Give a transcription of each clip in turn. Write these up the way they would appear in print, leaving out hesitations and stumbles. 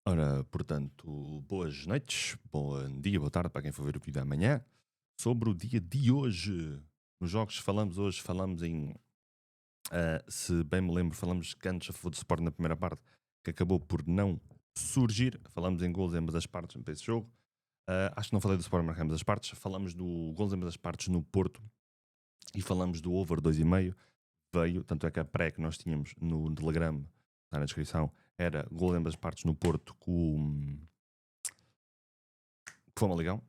Ora, portanto, boas noites, bom dia, boa tarde para quem for ver o vídeo amanhã. Sobre o dia de hoje, nos jogos que falamos hoje, falamos em, se bem me lembro, falamos que antes foi do Sport na primeira parte, que acabou por não surgir. Falamos em gols em ambas as partes para esse jogo. Acho que não falei do Sport em ambas as partes. Falamos do gols em ambas as partes no Porto e falamos do over 2,5. Veio, tanto é que a pré que nós tínhamos no Telegram, está na descrição, era gol em ambas as partes no Porto com Famalicão.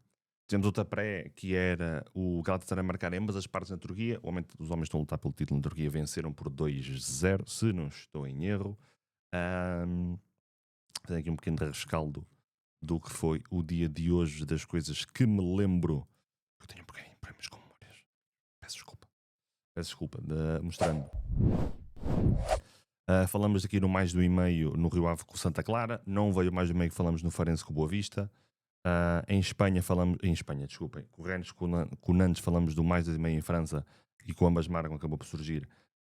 Temos outra pré que era o Galatasaray marcar em ambas as partes na Turquia. O momento os homens estão a lutar pelo título na Turquia, venceram por 2-0, se não estou em erro. Tenho aqui um pequeno rescaldo do que foi o dia de hoje, das coisas que me lembro. Eu tenho um bocadinho de problemas com memórias. Peço desculpa, mostrando. Falamos aqui no mais do e-mail no Rio Ave com o Santa Clara. Não veio mais do e-mail que falamos no Farense com o Boa Vista. Em Espanha falamos. Em Espanha, desculpem. Com o Rennes com o Nantes falamos do mais 2,5 em França e com ambas marcam acabou por surgir.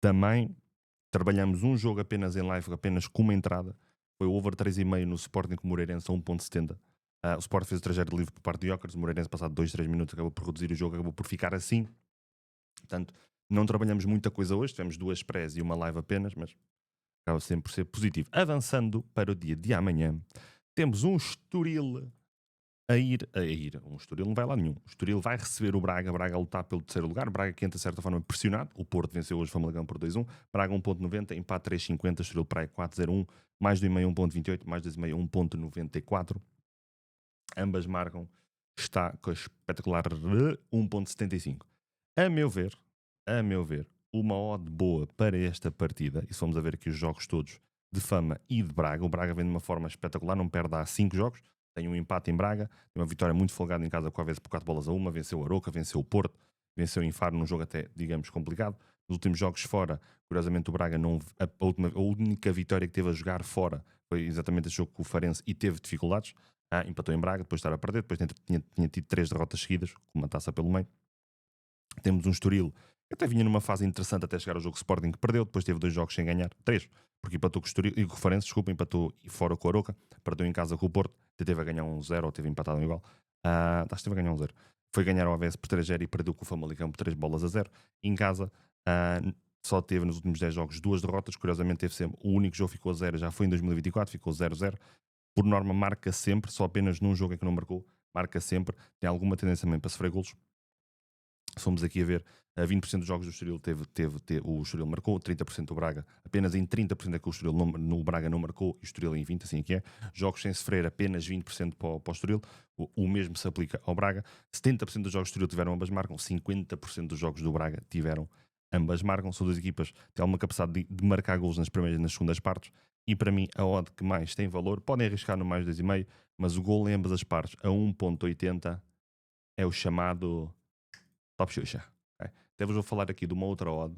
Também trabalhamos um jogo apenas em live, apenas com uma entrada. Foi o over 3,5 no Sporting com o Moreirense a 1,70. O Sport fez o trajeto livre por parte de Jokers. O Moreirense, passado 2-3 minutos, acabou por reduzir o jogo, acabou por ficar assim. Portanto, não trabalhamos muita coisa hoje. Tivemos 2 prés e uma live apenas, mas acaba sempre por ser positivo. Avançando para o dia de amanhã, temos um Estoril um Estoril não vai lá nenhum. O Estoril vai receber o Braga a lutar pelo terceiro lugar. Braga que entra de certa forma pressionado. O Porto venceu hoje o Famalicão por 2-1. Braga 1.90, empate 3.50, Estoril Praia 4.01, mais do e-mail 1.28, mais 2,5 1.94. Ambas marcam, está com a espetacular 1.75. A meu ver, uma odd boa para esta partida, e se vamos a ver aqui os jogos todos de Fama e de Braga, o Braga vem de uma forma espetacular, não perde há 5 jogos, tem um empate em Braga, tem uma vitória muito folgada em casa com a vez por 4-1, venceu o Aroca, venceu o Porto, venceu em Faro num jogo até, digamos, complicado. Nos últimos jogos fora, curiosamente o Braga não, a única vitória que teve a jogar fora foi exatamente esse jogo com o Farense e teve dificuldades. Empatou em Braga, depois de estar a perder, depois tinha tido 3 derrotas seguidas, com uma taça pelo meio. Temos um Estoril que até vinha numa fase interessante até chegar ao jogo Sporting que perdeu, depois teve 2 jogos sem ganhar, 3, porque empatou com o Estoril e com o Farense, desculpa, empatou fora com o Aroca, perdeu em casa com o Porto, teve a ganhar 1-0 ou teve empatado um igual. Acho que teve a ganhar 1-0. Foi ganhar ao AVS por 3-0 e perdeu com o Famalicão por 3-0. Em casa, só teve nos últimos 10 jogos 2 derrotas, curiosamente teve sempre, o único jogo ficou a 0, já foi em 2024, ficou 0-0. Por norma marca sempre, só apenas num jogo é que não marcou, marca sempre, tem alguma tendência também para sofrer golos. Se fomos aqui a ver, a 20% dos jogos do Estoril o Estoril marcou, 30% do Braga, apenas em 30% é que o Estoril no Braga não marcou, e o Estoril em 20%, assim é que é. Jogos sem sofrer, apenas 20% para o Estoril, o mesmo se aplica ao Braga. 70% dos jogos do Estoril tiveram ambas marcam, 50% dos jogos do Braga tiveram ambas marcam. São duas equipas que têm alguma capacidade de marcar gols nas primeiras e nas segundas partes, e para mim a odd que mais tem valor, podem arriscar no mais 2,5, mas o gol em ambas as partes a 1.80 é o chamado Top Xuxa. Okay? Até vos vou falar aqui de uma outra odd.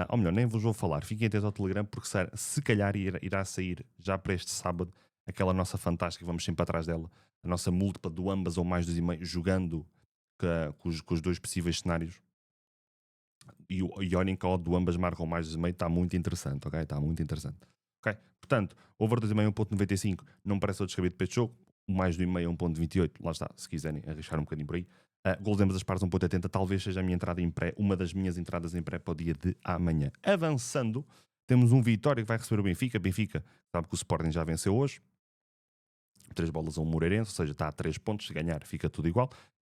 Ou melhor, nem vos vou falar. Fiquem atentos ao Telegram porque se calhar irá sair já para este sábado aquela nossa fantástica, vamos sempre atrás dela, a nossa múltipla do ambas ou mais 2,5, jogando com os dois possíveis cenários. E olhem que a odd do ambas marcam mais 2,5, está muito interessante, ok? Está muito interessante. Ok? Portanto, over 2,5 1.95 não me parece o descabido para este jogo. O mais do e-mail 1.28, lá está, se quiserem arriscar um bocadinho por aí. Gols de ambas as partes 1.80, talvez seja a minha entrada em pré, uma das minhas entradas em pré para o dia de amanhã. Avançando, temos um Vitória que vai receber o Benfica. Benfica sabe que o Sporting já venceu hoje. 3-1 a Moreirense, ou seja, está a 3 pontos, se ganhar fica tudo igual.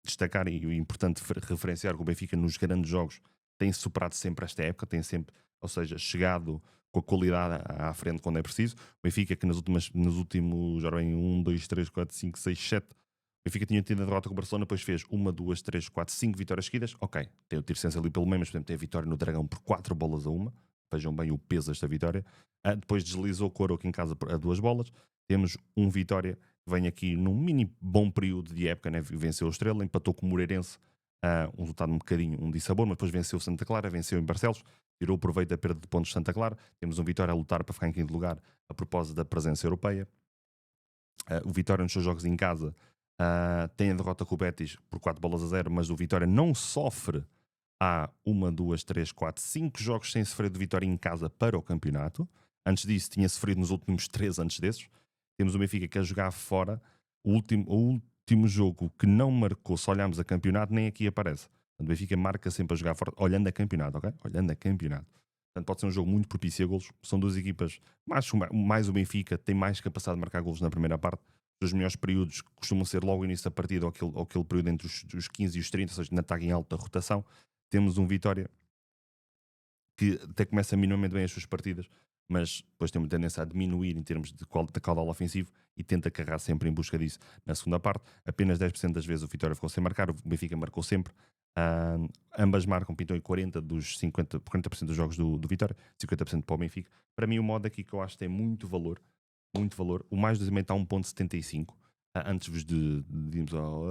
Destacar e o importante referenciar que o Benfica nos grandes jogos tem superado sempre esta época, tem sempre, ou seja, chegado com a qualidade à frente quando é preciso. O Benfica que nos últimos, já bem, 1, 2, 3, 4, 5, 6, 7, o Benfica tinha tido a derrota com o Barcelona, depois fez 1, 2, 3, 4, 5 vitórias seguidas. Ok, tem o Tirsense ali pelo meio, mas por exemplo tem a vitória no Dragão por 4-1. Vejam bem o peso desta vitória. Depois deslizou com o Aroca em casa a 2 bolas. Temos um Vitória que vem aqui num mini bom período de época, né? Venceu o Estrela, empatou com o Moreirense, um resultado um bocadinho um dissabor, mas depois venceu o Santa Clara, venceu em Barcelos, tirou proveito da perda de pontos de Santa Clara. Temos um Vitória a lutar para ficar em quinto lugar a propósito da presença europeia. O Vitória nos seus jogos em casa tem a derrota com o Betis por 4-0, mas o Vitória não sofre há 1, 2, 3, 4, 5 jogos sem sofrer de vitória em casa para o campeonato. Antes disso tinha sofrido nos últimos 3 antes desses. Temos o Benfica que a jogar fora, o último jogo que não marcou, se olharmos a campeonato, nem aqui aparece. O Benfica marca sempre a jogar fora, olhando a campeonato, ok? Olhando a campeonato. Portanto, pode ser um jogo muito propício a golos. São duas equipas, mais o Benfica tem mais capacidade de marcar golos na primeira parte. Os melhores períodos costumam ser logo no início da partida ou aquele período entre os 15 e os 30, ou seja, na ataque em alta rotação. Temos um Vitória que até começa minimamente bem as suas partidas, mas depois tem uma tendência a diminuir em termos de caudal ofensivo e tenta carregar sempre em busca disso. Na segunda parte, apenas 10% das vezes o Vitória ficou sem marcar, o Benfica marcou sempre. Ambas marcam, pintou em 40% dos jogos do Vitória, 50% para o Benfica. Para mim, o modo aqui que eu acho que tem muito valor, muito valor. O mais 2,5 está a 1,75. Antes de irmos ao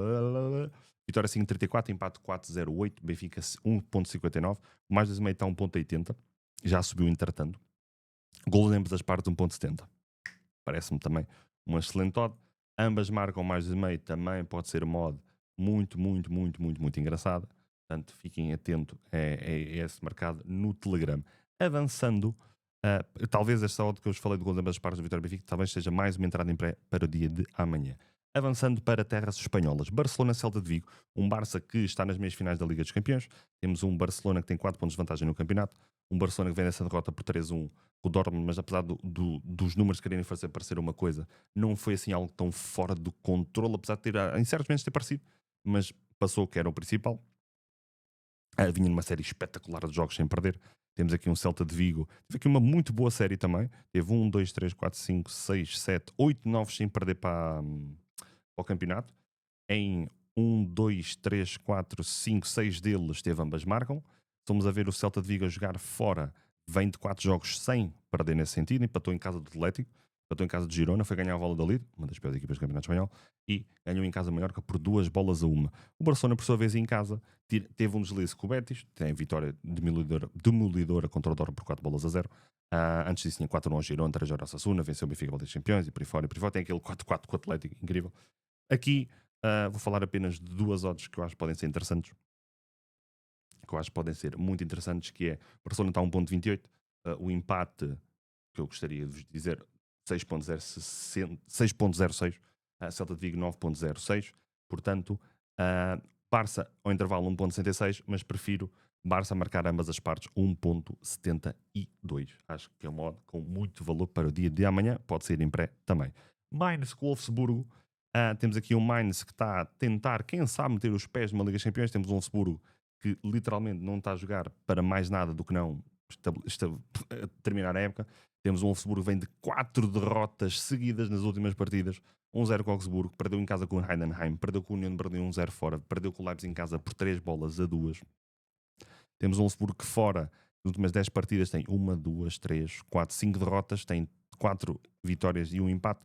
Vitória 5,34, empate 4,08, Benfica 1,59. O mais 2,5 está a 1,80. Já subiu entretanto. Golos em ambas as partes 1,70. Parece-me também uma excelente odd. Ambas marcam mais 2,5, também pode ser uma odd muito, muito, muito, muito, muito engraçada. Portanto, fiquem atentos a esse mercado no Telegram. Avançando, talvez esta odd que eu vos falei de golos em ambas as partes do Vitória Benfica talvez seja mais uma entrada em pré para o dia de amanhã. Avançando para terras espanholas, Barcelona-Celta de Vigo, um Barça que está nas meias finais da Liga dos Campeões. Temos um Barcelona que tem 4 pontos de vantagem no campeonato, um Barcelona que vem dessa derrota por 3-1 com o Dortmund, mas apesar dos números quererem fazer parecer uma coisa, não foi assim algo tão fora do controle, apesar de ter, em certos momentos ter parecido, mas passou que era o principal. Vinha numa série espetacular de jogos sem perder. Temos aqui um Celta de Vigo. Teve aqui uma muito boa série também. Teve 1, 2, 3, 4, 5, 6, 7, 8 novos sem perder para o campeonato. Em 1, 2, 3, 4, 5, 6 deles teve ambas marcam. Estamos a ver o Celta de Vigo a jogar fora. Vem de 4 jogos sem perder nesse sentido. Empatou em casa do Atlético. Empatou em casa de Girona. Foi ganhar a bola da Liga, uma das piores equipas do Campeonato Espanhol. E ganhou em casa Mallorca por 2-1. O Barcelona, por sua vez, em casa, teve um deslize com o Betis. Tem vitória demolidora contra o Dortmund por 4-0. Antes disso tinha 4-1 ao Girona, 3-0 ao Osasuna. Venceu o Benfica Liga dos Campeões e por aí fora. Tem aquele 4-4 com o Atlético, incrível. Aqui vou falar apenas de duas odds que eu acho que podem ser interessantes. Que eu acho que podem ser muito interessantes, que é o Barcelona está a 1.28, o empate, que eu gostaria de vos dizer, 6.06, Celta de Vigo 9.06, portanto, Barça ao intervalo 1.66, mas prefiro Barça marcar ambas as partes 1.72. Acho que é uma odd com muito valor para o dia de amanhã, pode ser em pré também. Mainz com Wolfsburgo, temos aqui um Mainz que está a tentar, quem sabe, meter os pés numa Liga dos Campeões. Temos um Wolfsburgo que literalmente não está a jogar para mais nada do que não terminar a época. Temos um Wolfsburgo que vem de 4 derrotas seguidas nas últimas partidas. 1-0 com o Augsburgo, perdeu em casa com o Heidenheim, perdeu com o União de Berlim 1-0 fora, perdeu com o Leipzig em casa por 3-2. Temos um Wolfsburgo que fora, nas últimas 10 partidas, tem 1, 2, 3, 4, 5 derrotas, tem 4 vitórias e um empate.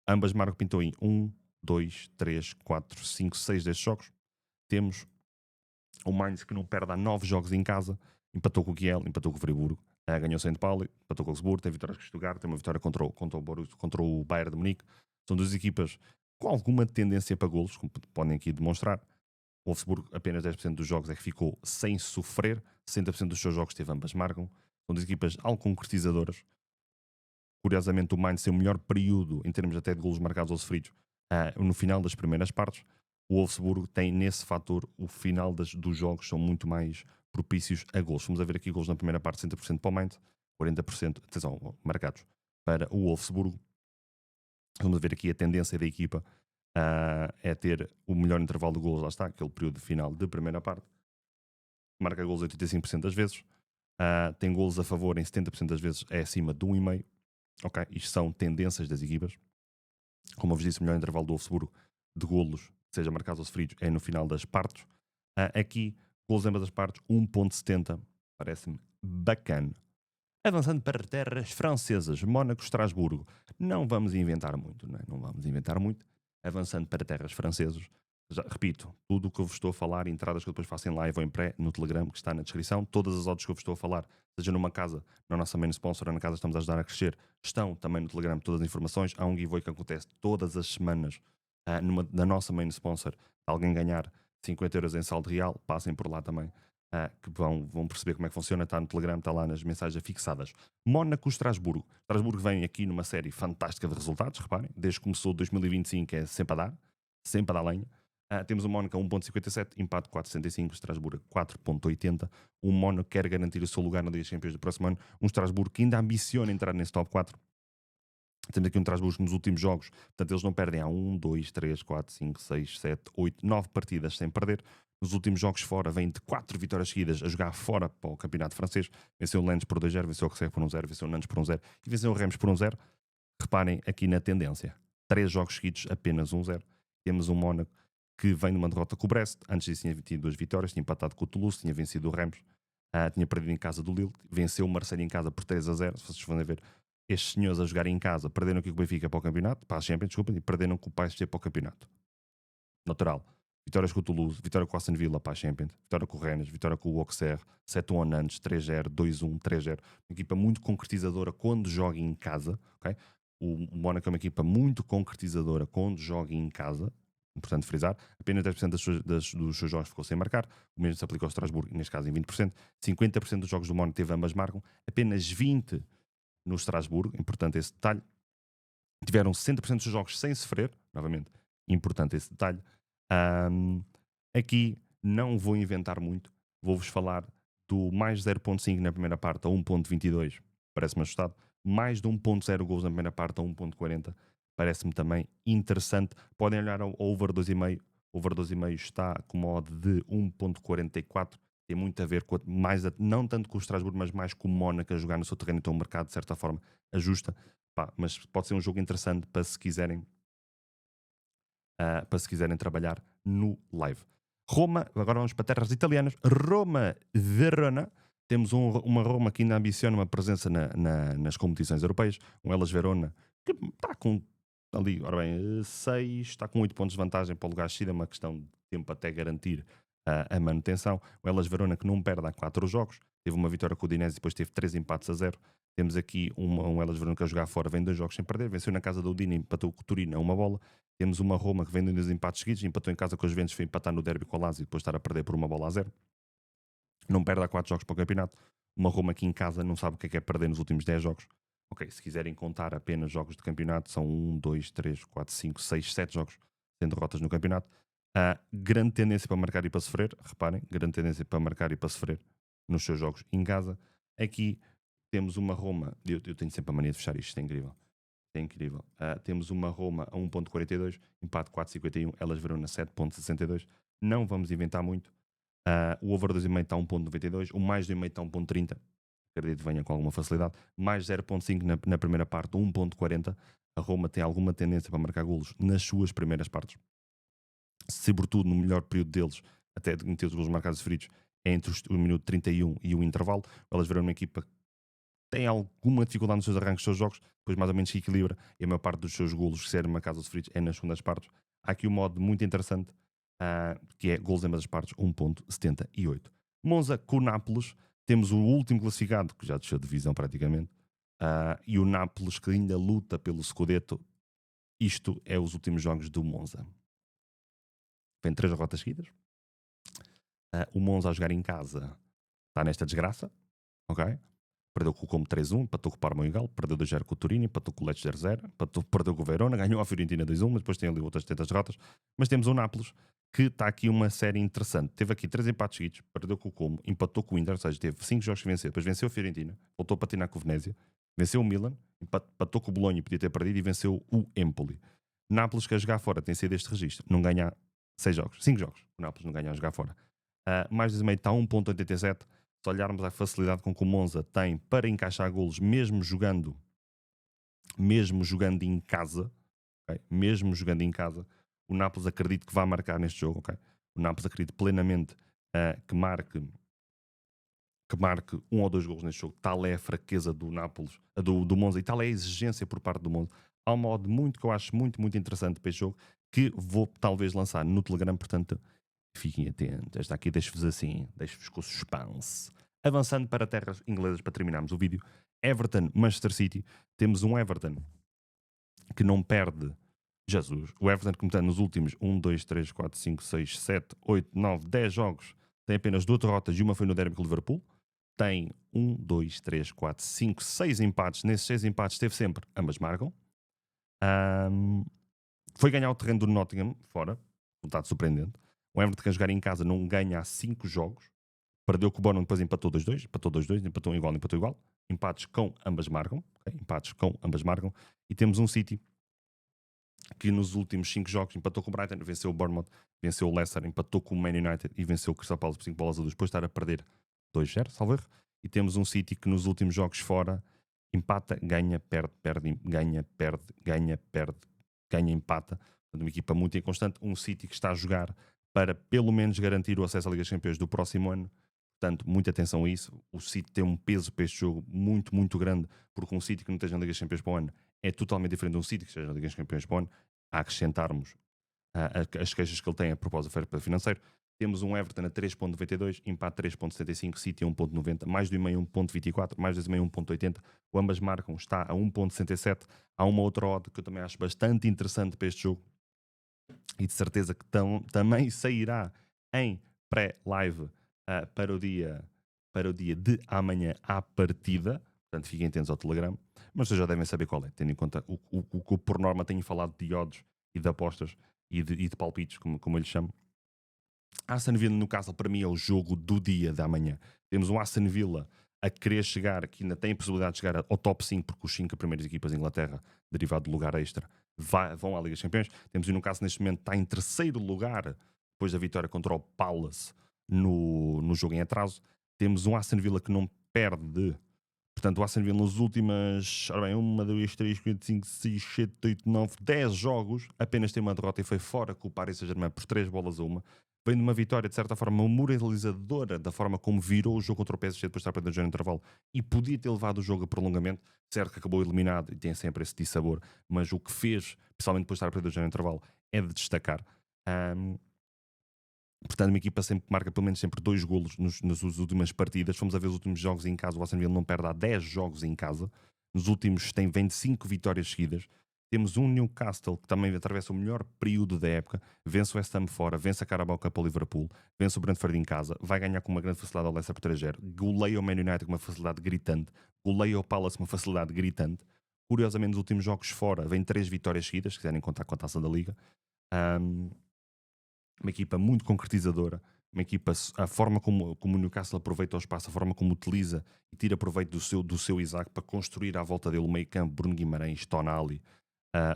Ambas marcam pintou em 1, 2, 3, 4, 5, 6 destes jogos. Temos o Mainz que não perde há 9 jogos em casa, empatou com o Kiel, empatou com o Friburgo, ganhou o São Paulo, empatou com o Augsburgo, tem vitórias com o Stuttgart, tem uma vitória contra o Bayern de Munique. São duas equipas com alguma tendência para golos, como podem aqui demonstrar. O Wolfsburgo, apenas 10% dos jogos é que ficou sem sofrer, 60% dos seus jogos teve ambas marcam. São duas equipas algo concretizadoras. Curiosamente, o Mainz tem o melhor período em termos até de golos marcados ou sofridos no final das primeiras partes. O Wolfsburgo tem nesse fator, o final dos jogos são muito mais propícios a golos. Vamos a ver aqui golos na primeira parte, 60% para o Mainz, 40%, atenção, marcados para o Wolfsburgo. Vamos ver aqui a tendência da equipa é ter o melhor intervalo de golos, lá está, aquele período final de primeira parte. Marca golos 85% das vezes, tem golos a favor em 70% das vezes, é acima de 1,5. Ok, isto são tendências das equipas. Como eu vos disse, o melhor intervalo do Wolfsburgo de golos, seja marcados ou sofridos, é no final das partes. Aqui, golos em ambas as partes, 1.70, parece-me bacana. Avançando para terras francesas, Mónaco-Estrasburgo. Não vamos inventar muito, não é? Não vamos inventar muito. Avançando para terras francesas, já, repito, tudo o que eu vos estou a falar, entradas que eu depois faço em live ou em pré, no Telegram, que está na descrição, todas as odds que eu vos estou a falar, seja numa casa, na nossa main sponsor, ou na casa estamos a ajudar a crescer, estão também no Telegram todas as informações. Há um giveaway que acontece todas as semanas na nossa main sponsor. Se alguém ganhar 50 euros em saldo real, passem por lá também que vão perceber como é que funciona. Está no Telegram, está lá nas mensagens fixadas. Mónaco-Estrasburgo. Estrasburgo vem aqui numa série fantástica de resultados, reparem. Desde que começou 2025 é sempre a dar lenha. Temos o Mónaco a 1.57, empate 4.65, Estrasburgo 4.80. O Mónaco quer garantir o seu lugar na Liga dos Campeões do próximo ano. Um Estrasburgo que ainda ambiciona entrar nesse top 4. Temos aqui um Estrasburgo nos últimos jogos, portanto eles não perdem há 1, 2, 3, 4, 5, 6, 7, 8, 9 partidas sem perder. Nos últimos jogos fora, vem de 4 vitórias seguidas a jogar fora para o campeonato francês. Venceu o Lens por 2-0, venceu o Auxerre por 1-0, venceu o Nantes por 1-0 e venceu o Reims por 1-0. Reparem aqui na tendência. 3 jogos seguidos, apenas 1-0. Temos um Mónaco que vem de uma derrota com o Brest. Antes disso tinha tido 2 vitórias, tinha empatado com o Toulouse, tinha vencido o Reims, tinha perdido em casa do Lille, venceu o Marseille em casa por 3-0. Se vocês forem ver, estes senhores a jogarem em casa perderam aqui com o Benfica para o campeonato, para a Champions, desculpem, e perderam com o PSG para o campeonato. Natural. Vitórias com o Toulouse, vitória com o Aston Villa para a Champions, vitória com o Rennes, vitória com o Auxerre, 7-1 ao Nantes, 3-0, 2-1, 3-0. Uma equipa muito concretizadora quando joga em casa. Okay? O Mónaco é uma equipa muito concretizadora quando joga em casa. Importante frisar. Apenas 10% dos seus jogos ficou sem marcar. O mesmo se aplicou ao Estrasburgo, neste caso em 20%. 50% dos jogos do Mónaco teve ambas marcam. Apenas 20% no Estrasburgo. Importante esse detalhe. Tiveram 60% dos jogos sem sofrer. Novamente, importante esse detalhe. Aqui não vou inventar muito. Vou-vos falar do mais 0.5 na primeira parte a 1.22. Parece-me assustado. Mais de 1.0 gols na primeira parte a 1.40. Parece-me também interessante. Podem olhar ao over 2,5. O over 2,5 está com uma odd de 1.44. Tem muito a ver com não tanto com o Estrasburgo, mas mais com o Mónaco a jogar no seu terreno. Então o mercado, de certa forma, ajusta. Mas pode ser um jogo interessante para se quiserem trabalhar no live. Roma, agora vamos para terras italianas. Roma-Verona. Temos uma Roma que ainda ambiciona uma presença nas competições europeias. Um Hellas Verona que está com ali, ora bem, 6, está com 8 pontos de vantagem para o lugar X, é uma questão de tempo até garantir a manutenção. O Hellas Verona que não perde há 4 jogos, teve uma vitória com o Udinese e depois teve 3 empates a 0. Temos aqui um Hellas Verona que a jogar fora, vem 2 jogos sem perder, venceu na casa do Udine, empatou com o Torino a uma bola. Temos uma Roma que vem de 2 empates seguidos, empatou em casa com os Juventus, foi empatar no derby com o Lazio e depois estar a perder por uma bola a 0. Não perde há 4 jogos para o campeonato. Uma Roma que em casa não sabe o que é perder nos últimos 10 jogos. Ok, se quiserem contar apenas jogos de campeonato, são 1, 2, 3, 4, 5, 6, 7 jogos sem derrotas no campeonato. Grande tendência para marcar e para sofrer, reparem, grande tendência para marcar e para sofrer nos seus jogos em casa. Aqui temos uma Roma, eu tenho sempre a mania de fechar isto é incrível. É incrível. Temos uma Roma a 1.42, empate 4.51, Hellas Verona 7.62. Não vamos inventar muito. O over 2,5 está a 1.92, o mais 2,5 está a 1.30. Acredito que venha com alguma facilidade. Mais 0.5 na primeira parte, 1.40. A Roma tem alguma tendência para marcar golos nas suas primeiras partes. Sobretudo no melhor período deles, até de meter os golos marcados e feridos, é entre o minuto 31 e o intervalo. Elas viram uma equipa tem alguma dificuldade nos seus arranques dos seus jogos, depois mais ou menos se equilibra e a maior parte dos seus golos, se uma casa sofridos, é nas segundas partes. Há aqui um modo muito interessante, que é golos em ambas as partes, 1.78. Monza com o Nápoles, temos o último classificado, que já desceu de divisão praticamente, e o Nápoles que ainda luta pelo Scudetto. Isto é os últimos jogos do Monza. Vem 3 derrotas seguidas. O Monza a jogar em casa está nesta desgraça, ok? Perdeu com o Como 3-1, empatou com o Parma igual, perdeu 2-0 com o Torino, empatou com o Lecce 0-0, perdeu com o Verona, ganhou a Fiorentina 2-1, mas depois tem ali outras 70 derrotas. Mas temos o Nápoles, que está aqui uma série interessante. Teve aqui 3 empates seguidos, perdeu com o Como, empatou com o Inter, ou seja, teve 5 jogos que vencer, depois venceu a Fiorentina, voltou a patinar com o Venezia, venceu o Milan, empatou com o Bolonha e podia ter perdido e venceu o Empoli. Nápoles que a jogar fora tem sido este registro, não ganha 6 jogos, 5 jogos, o Nápoles não ganha a jogar fora. Mais de meio está 1.87. Se olharmos a facilidade com que o Monza tem para encaixar golos, mesmo jogando em casa, okay? Mesmo jogando em casa, o Nápoles acredito que vai marcar neste jogo, okay? O Nápoles acredito plenamente que marque 1 ou 2 golos neste jogo. Tal é a fraqueza do Nápoles, do Monza, e tal é a exigência por parte do Monza. Há um modo que eu acho muito, muito interessante para este jogo, que vou talvez lançar no Telegram, portanto fiquem atentos. Esta aqui deixo-vos assim, deixo-vos com suspense. Avançando para terras inglesas para terminarmos o vídeo, Everton, Manchester City. Temos um Everton que não perde Jesus. O Everton, como está nos últimos 1, 2, 3, 4, 5, 6, 7, 8, 9, 10 jogos tem apenas 2 derrotas e uma foi no derby com o Liverpool. Tem 1, 2, 3, 4, 5, 6 empates. Nesses 6 empates teve sempre, ambas marcam. Foi ganhar o terreno do Nottingham, fora. Resultado surpreendente. O Everton, a jogar em casa, não ganha há 5 jogos. Perdeu com o Bournemouth, depois empatou 2-2. Empatou 2-2, empatou igual. Empates com ambas marcam. Okay? Empates com ambas marcam. E temos um City que nos últimos 5 jogos empatou com o Brighton, venceu o Bournemouth, venceu o Leicester, empatou com o Man United e venceu o Crystal Palace por 5 bolas a 2, depois de estar a perder 2-0, salvo erro. E temos um City que nos últimos jogos fora empata, ganha, perde, ganha, perde, ganha, perde, ganha, empata. Portanto, uma equipa muito inconstante. Um City que está a jogar para pelo menos garantir o acesso à Liga dos Campeões do próximo ano. Portanto, muita atenção a isso. O City tem um peso para este jogo muito, muito grande, porque um City que não esteja na Liga dos Campeões para o ano é totalmente diferente de um City que esteja na Liga dos Campeões para o ano. A acrescentarmos as queixas que ele tem a propósito do fair financeiro. Temos um Everton a 3.92, empate 3.75, City a 1.90, mais do meio 1.24, mais do meio 1.80. O ambas marcam, está a 1.67. Há uma outra odd que eu também acho bastante interessante para este jogo e de certeza que também sairá em pré-live para o dia de amanhã à partida. Portanto, fiquem atentos ao Telegram. Mas vocês já devem saber qual é, tendo em conta o que eu por norma tenho falado de odds e de apostas e de palpites, como eu lhe chamo. Aston Villa, no caso, para mim é o jogo do dia da manhã. Temos um Aston Villa a querer chegar, que ainda tem a possibilidade de chegar ao top 5, porque os 5 primeiras equipas da Inglaterra, derivado do lugar extra, vão à Liga dos Campeões. Temos o Newcastle neste momento está em terceiro lugar, depois da vitória contra o Palace no jogo em atraso. Temos um Aston Villa que não perde. Portanto, o Aston Villa nas últimas, 1, 2, 3, 4, 5, 6, 7, 8, 9, 10 jogos, apenas tem uma derrota e foi fora com o Paris Saint-Germain por 3 bolas a 1. Vem de uma vitória, de certa forma, moralizadora da forma como virou o jogo contra o PSG depois de estar a perder no intervalo e podia ter levado o jogo a prolongamento. Certo que acabou eliminado e tem sempre esse dissabor, mas o que fez, principalmente depois de estar a perder no intervalo, é de destacar. Portanto, uma equipa sempre marca pelo menos sempre 2 golos nas últimas partidas. Fomos a ver os últimos jogos em casa. O Aston Villa não perde há 10 jogos em casa. Nos últimos tem 25 vitórias seguidas. Temos um Newcastle que também atravessa o melhor período da época. Vence o West Ham fora, vence a Carabao Cup ao Liverpool, vence o Brentford em casa, vai ganhar com uma grande facilidade ao Leicester por 3-0, goleia o Man United com uma facilidade gritante, goleia o Palace com uma facilidade gritante. Curiosamente, nos últimos jogos fora, vem 3 vitórias seguidas, se quiserem contar com a taça da Liga. Uma equipa muito concretizadora, uma equipa, a forma como o Newcastle aproveita o espaço, a forma como utiliza e tira proveito do seu Isaac para construir à volta dele o meio campo, Bruno Guimarães, Tonali,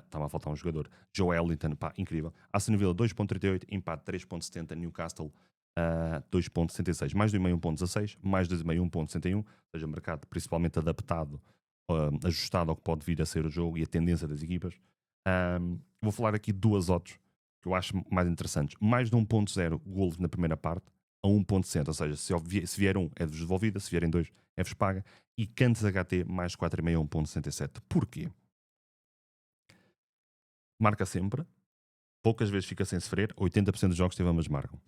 estava a faltar um jogador, Joe Ellington, pá, incrível. Aston Villa 2.38, empate 3.70, Newcastle 2.66, mais do meio 1.16, mais do meio 1.61, ou seja, mercado principalmente adaptado, ajustado ao que pode vir a ser o jogo e a tendência das equipas. Vou falar aqui de 2 odds que eu acho mais interessantes. Mais de 1.0 golos na primeira parte a 1.60, ou seja, se vier 1 é-vos devolvida, se vierem 2 é-vos paga. E Cantos HT mais 4,5 a 1.67. Porquê? Marca sempre, poucas vezes fica sem sofrer, 80% dos jogos teve ambas marcam.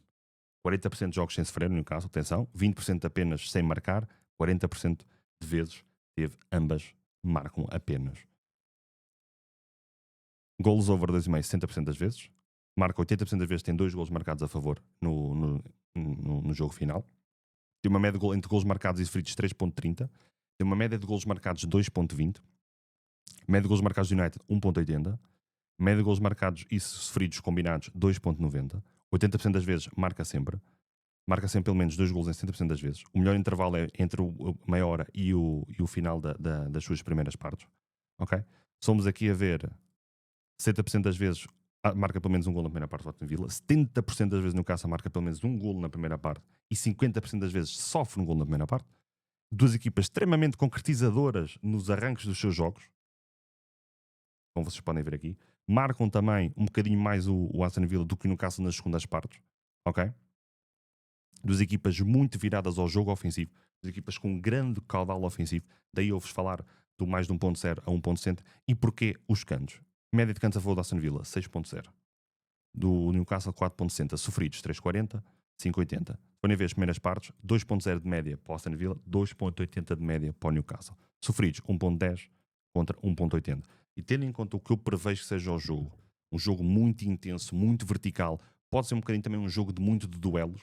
40% de jogos sem sofrer, no caso, atenção, 20% apenas sem marcar, 40% de vezes teve ambas marcam apenas. Golos over 2,5, 60% das vezes. Marca 80% das vezes, tem 2 golos marcados a favor no jogo final. Tem uma média entre golos marcados e sofridos 3.30. Tem uma média de golos marcados 2.20. Média de golos marcados do United 1.80. Média de golos marcados e sofridos combinados 2.90. 80% das vezes marca sempre. Marca sempre pelo menos 2 golos em 70% das vezes. O melhor intervalo é entre a meia hora e o final das suas primeiras partes. Ok? Somos aqui a ver 60% das vezes marca pelo menos um golo na primeira parte do Aston Villa, 70% das vezes no Newcastle marca pelo menos um golo na primeira parte e 50% das vezes sofre um golo na primeira parte. 2 equipas extremamente concretizadoras nos arranques dos seus jogos, como vocês podem ver aqui. Marcam também um bocadinho mais o Aston Villa do que o Newcastle nas segundas partes. Ok? 2 equipas muito viradas ao jogo ofensivo, 2 equipas com um grande caudal ofensivo. Daí eu vos falar do mais de 1.0 a 1.60. E porquê os cantos? Média de cantos a favor do Aston Villa 6.0. Do Newcastle 4.60, sofridos 3.40, 5.80. Podem ver as primeiras partes, 2.0 de média para o Aston Villa, 2.80 de média para o Newcastle. Sofridos 1.10 contra 1.80. E tendo em conta o que eu prevejo que seja o jogo, um jogo muito intenso, muito vertical, pode ser um bocadinho também um jogo de muito de duelos,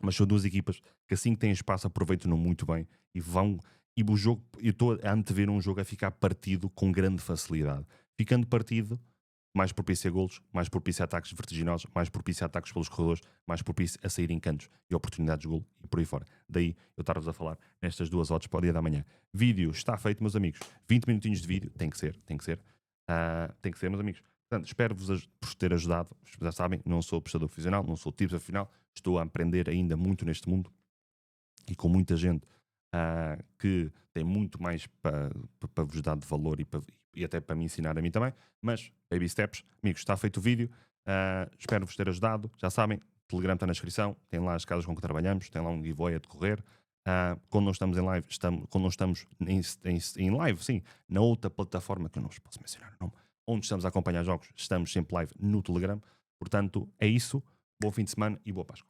mas são duas equipas que assim que têm espaço aproveitam-no muito bem e vão. E o jogo, eu estou a antever um jogo a ficar partido com grande facilidade. Ficando partido, mais propício a golos, mais propício a ataques vertiginosos, mais propício a ataques pelos corredores, mais propício a sair em cantos e oportunidades de golo e por aí fora. Daí eu estar-vos a falar nestas duas odds para o dia da manhã. Vídeo está feito, meus amigos. 20 minutinhos de vídeo, tem que ser, tem que ser. Tem que ser, meus amigos. Portanto, espero-vos por ter ajudado. Já sabem, não sou prestador profissional, não sou tips afinal, estou a aprender ainda muito neste mundo e com muita gente que tem muito mais para vos dar de valor e até para me ensinar a mim também. Mas, baby steps, amigos, está feito o vídeo. Espero-vos ter ajudado. Já sabem, o Telegram está na descrição, tem lá as casas com que trabalhamos, tem lá um giveaway a decorrer. Quando não estamos em live, quando não estamos em live, sim, na outra plataforma que eu não vos posso mencionar o nome, onde estamos a acompanhar jogos, estamos sempre live no Telegram. Portanto, é isso. Bom fim de semana e boa Páscoa.